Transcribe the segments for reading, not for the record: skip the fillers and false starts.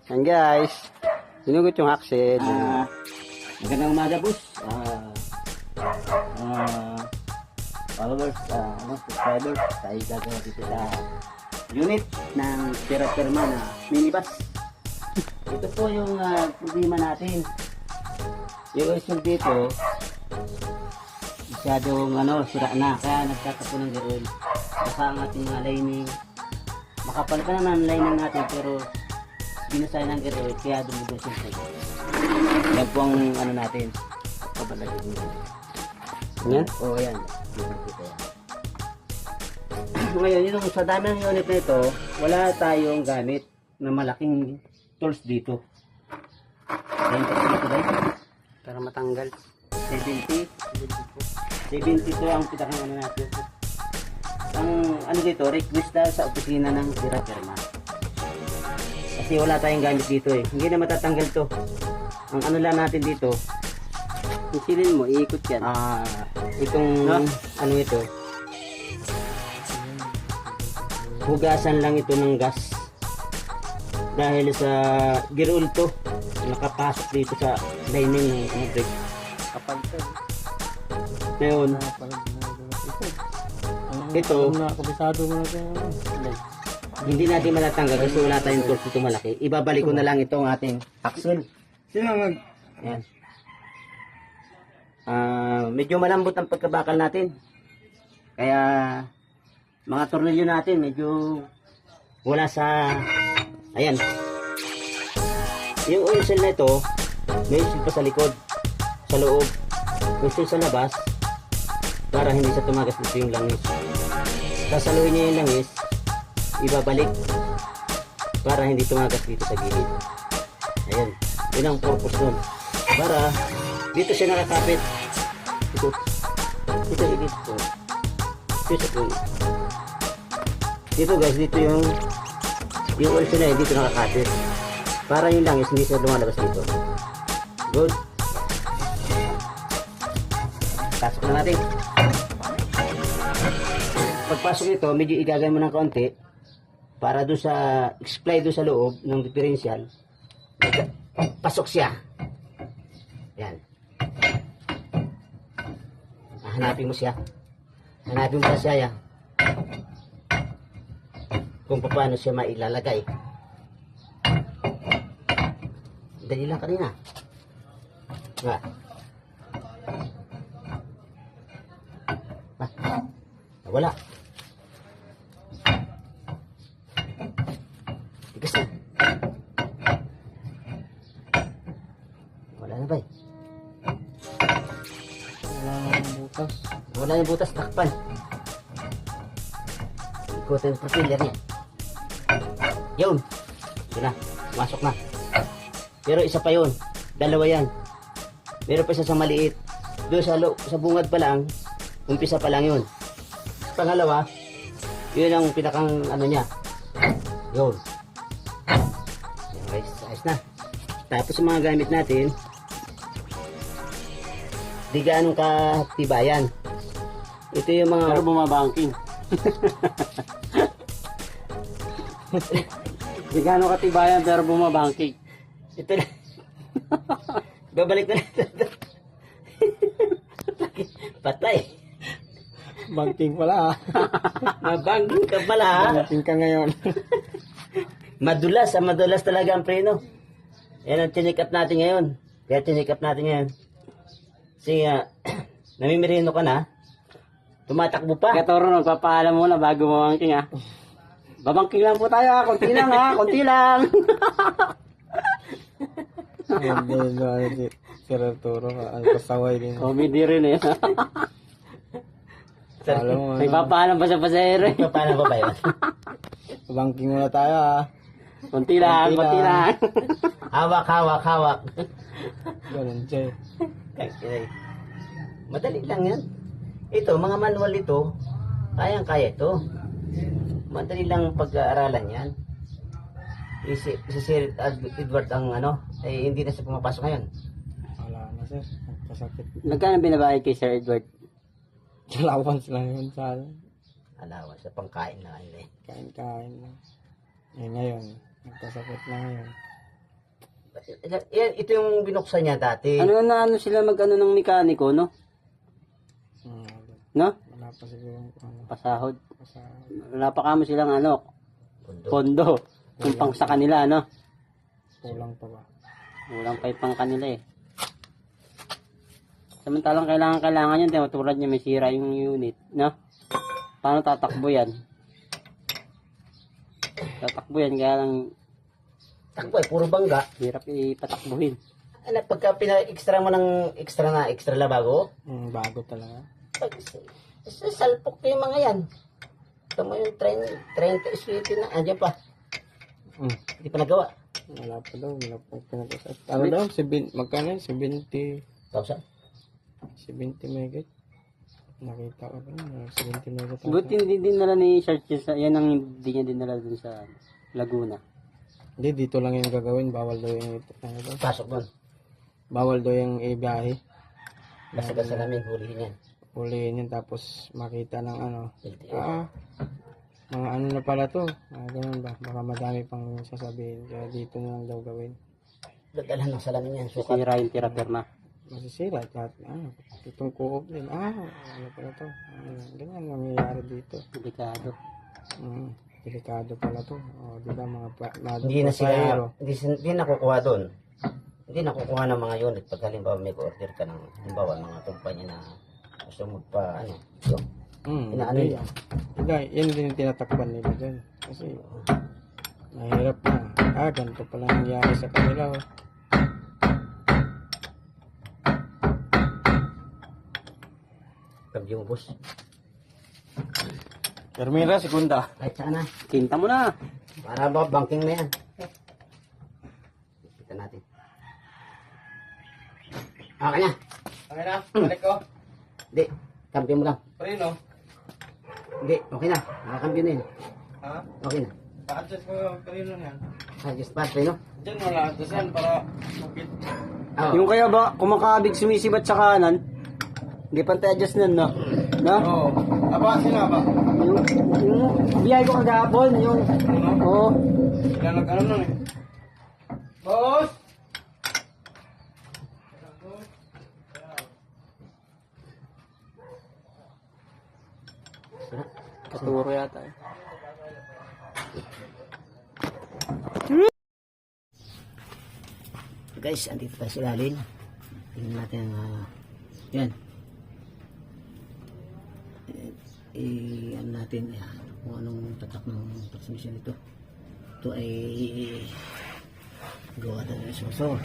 Yan guys. Sinugot yung axle. Magandang umaga, boss. Followers, subscribers, tayo gagawa dito sa unit ng Terra-Firma na minibus. Ito po yung problema natin. Yung issue dito, masyadong sira na, kaya nagtatapo ng girl. Baka ang ating mga lining, makapal pa naman ang lining natin, pero binasay ng girl, kaya dumugos yung side. Yan po ang natin. Kabalagin nyo. Yan? Oo, yan. Ngayon, yung sa dami ng unit na ito, wala tayong gamit na malaking tools dito. Ayan po dito guys. Para matanggal. 70. 72 ang pinakang natin. Ang dito, request daw sa opisina ng Terra-Firma. Kasi wala tayong gamit dito eh. Hindi na matatanggal to. Ang lang natin dito, Isilin mo, iikot yan. itong ito, hugasan lang ito ng gas dahil sa gear oil to nakapasok dito sa lining ng brake. Kapag ito. Ngayon ito Nakakabisado mo na ito. hindi natin matatanggal kasi wala tayong tools dito malaki. Ibabalik ko na lang itong ating axle. Sino mag... Ayan. Medyo malambot ang pagkabakal natin. Kaya mga tornilyo natin medyo wala sa ayan. Yung oil seal na ito, may seal pa sa likod, sa loob, may seal sa labas para hindi sa tumagas dito yung langis. Sasaluhin niya yung langis, ibabalik para hindi tumagas dito sa gilid. Ayan, yun ang purpose nun. Para dito siya nakakapit. Ito po. Dito po. Dito guys, dito yung oil seal na yun, dito nakakapit. Para yung langis hindi siya lumalabas dito. Good. Pasok na natin. Pagpasok nito, medyo igagay mo ng kaunti para doon sa supply doon sa loob ng differential. Pasok siya. Yan. Hanapin mo siya. Hanapin mo siya yan. Kung paano siya mailalagay. Dali lang kanina. Nga. Wala. Tigas na. Wala na ba eh? butas. Wala yung butas, takpan. Ikutin yung propeller niya. Yun. Yun na, masok na. Pero isa pa yun. Dalawa yan. Meron pa isa sa maliit. Doon sa bungad pa lang, umpisa pa lang yun. Pangalawa, yun ang pinakang niya. Yun. Ayos, ayos na. Tapos yung mga gamit natin, di gaano katibayan. Ito yung mga... Pero bumabangking. Di gaano katibayan pero bumabangking. Ito na. Babalik na lang. Patay. Bangking pala. Mabangking ka pala ha. Bangking ka ngayon. Madulas talaga ang preno. Yan ang check up natin ngayon. Kaya check up natin ngayon. Kasi namimirino ka na. Tumatakbo pa. Kaya Toro, nagpapaalam muna bago mabangking ha. Babangking lang po tayo ha. Konti lang ha. Konti lang. Hindi, si Arturo, ang kasaway din. Comedy rin eh. May papaalam pa sa pasahero eh. Paano ba ba yun? Banking muna tayo ha. Konti lang, konti lang. Hawak. Ganun siya. Madali lang yan. Ito, mga manual ito, kayang-kaya ito. Madali lang pag-aaralan yan. Si Sir Edward ang hindi na siya pumapasok ngayon. Wala na sir, kasakit. Nagkano binabayad kay Sir Edward? Allowance lang yun sa Allowance sa pangkain na eh. kain-kain lang. Eh ngayon, nagkasakit na ngayon. Yan, ito yung binuksan niya dati. Ano na ano sila mag-ano ng mekaniko, no? Hmm, No? wala pa siguro ano, Pasahod. sa Wala pa kamo silang ano, Pondo. pondo. Yung pang sa kanila, no? kulang pa ba? Walang pa yung pang kanila eh. Samantalang kailangan yun, tinutulad niya may sira yung unit, no? Paano tatakbo yan? Tatakbo yan, kaya lang Takbo eh, puro bangga. hirap ipatakbuhin. Ano, pagka pina-extra mo ng extra labago, Bago talaga. pag salpok ko yung mga yan. Ito mo yung 30 sweet na, andyan pa. Hindi pa nagawa. Wala pa daw, wala pa pinag-usap. Ano daw, magkano yun? 70 Tapos, 70 megabyte. Nakita ko rin, 70 megabyte. Buti hindi dinala ni Search yan ang hindi niya dinala dun sa Laguna. Hindi, dito lang yung gagawin. Bawal daw yung ano daw. pasok doon. Bawal daw yung ibiyahe. Basta namin hulihin yan. Ulihin yun tapos makita ng ano. LTO. Mga ano na pala to. Ganun ba? Baka madami pang sasabihin. Kaya dito na lang daw gawin. Dadalhan ng salamin yan. Sukat. Sira yung tira-perma. Masisira. Lahat. Itong co-op din. Ano pala to? Ganyan nangyayari dito. Delikado. Delikado pala to. Di ba mga Hindi na pasahero. sila, hindi nakukuha doon. Hindi nakukuha ng mga unit pag halimbawa may order ka ng halimbawa mga kumpanya na gusto magpa ano. So, inaano Hindi. yan. Hindi, yan din yung tinatakpan nila dyan. Kasi mahirap na. Ganito pala nangyari sa kanila. Oh. Kambi yung bus. Termira, segunda. Kahit saan na. Kinta mo na. Para ba banking na yan. Kita natin. Okay na. Okay na, balik ko. Hindi. Kambi mo lang. Prino. Hindi. Okay na. Nakakambi na yun. Ha? Okay na. Pa-adjust ko yung prino niyan. Just pass, no? Diyan wala adjust yan para mapit. Oo. Yung kaya ba, kumakaabig sumisibat sa kanan, hindi pantay adjust nun, no? No? Oo. Aba, sino ba? Yung biyay ko kagahapon, yung... Oo. Sila nag-ano nun eh. Boss! Katuro yata eh. Guys, andito tayo sa ilalim. Tingnan natin yan. Ano natin kung anong tatak ng transmission ito. Ito ay gawa na ng sensor.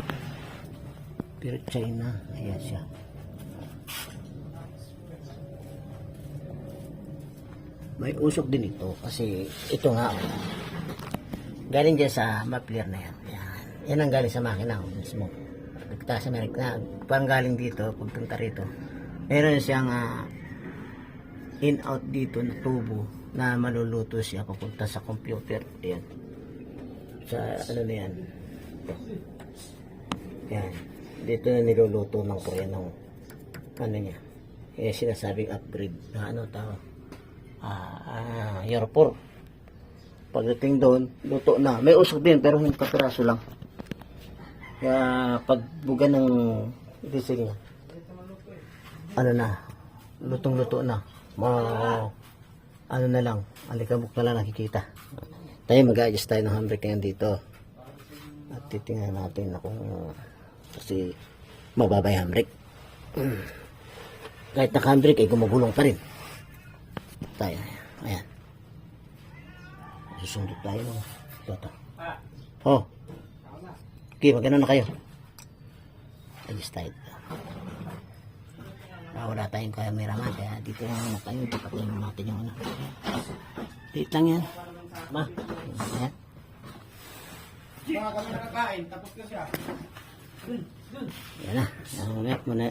Pero China, ayan siya. May usok din ito kasi ito nga galing dyan sa muffler na yan. Yan ang galing sa makina mismo. Nagtaas sa makina. Parang galing dito, pagpunta rito. Meron siyang in-out dito na tubo na maluluto siya papunta sa computer. Yan. Sa ano na yan. Yan. Dito na niluluto ng kuryente ng ano niya. Eh sinasabing upgrade na ano tawag. Year 4. Pagdating doon, luto na. May usok din pero hindi kapiraso lang. Kaya pagbuga ng diesel niya, ano na, lutong-luto na. Ano na lang, alikabok na lang nakikita. Tayo mag-adjust tayo ng handbrake ngayon dito. At titingnan natin na kung kasi mababa yung handbrake. Kahit naka-handbrake ay gumagulong pa rin. Tayo, ayan. Susundot tayo ng toto. Oh. Okay, magano na kayo. Adjust tayo. Wala tayong cameraman, kaya dito lang na tayo. Tapatin natin yung ano. Dito lang yan. Ma. Ayan. Mga kami nakakain, tapos ka siya. Yan na. Yan muna.